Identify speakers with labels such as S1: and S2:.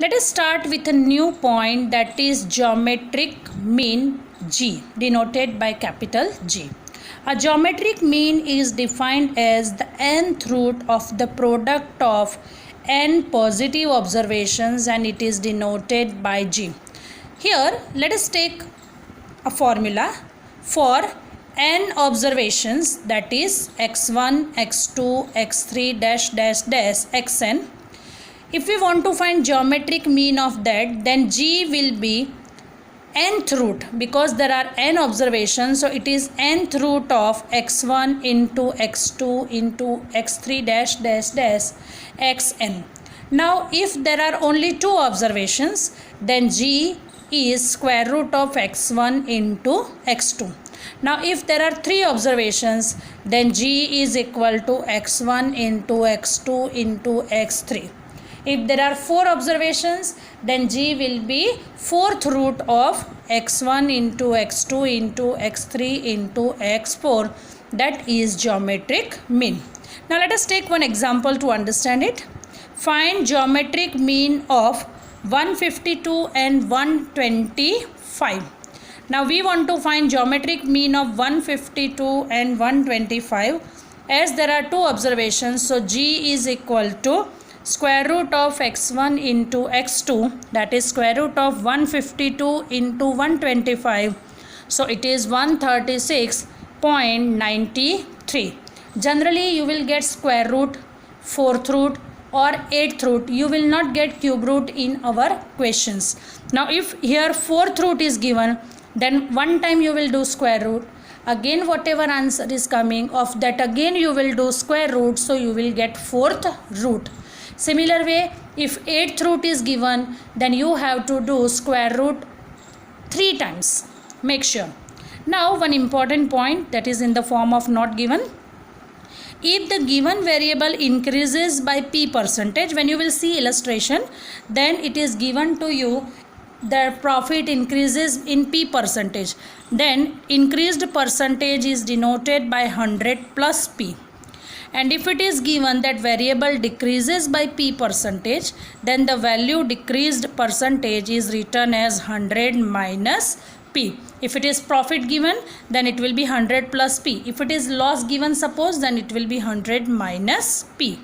S1: Let us start with a new point, that is geometric mean G, denoted by capital G. A geometric mean is defined as the nth root of the product of n positive observations, and it is denoted by G. Here let us take a formula for n observations, that is x1, x2, x3 dash dash dash xn. If we want to find geometric mean of that, then G will be nth root, because there are n observations, so it is nth root of x1 into x2 into x3 dash dash dash xn. Now if there are only two observations, then G is square root of x1 into x2. Now if there are three observations, then G is equal to x1 into x2 into x3. If there are four observations, then G will be fourth root of x1 into x2 into x3 into x4. That is geometric mean. Now let us take one example to understand it. Find geometric mean of 152 and 125. Now we want to find geometric mean of 152 and 125. As there are two observations, so G is equal to square root of x1 into x2, that is square root of 152 into 125. So it is 136.93. Generally you will get square root, fourth root or eighth root. You will not get cube root in our questions. Now if here fourth root is given, then one time you will do square root. Again whatever answer is coming, of that again you will do square root, so you will get fourth root. Similar way, if eighth root is given, then you have to do square root 3 times. Make sure. Now one important point, that is in the form of not given. If the given variable increases by p percentage, when you will see illustration, then it is given to you the profit increases in p percentage. Then increased percentage is denoted by 100 plus p. And if it is given that variable decreases by p percentage, then the value decreased percentage is written as 100 minus p. If it is profit given, then it will be 100 plus p. If it is loss given, suppose, then it will be 100 minus p.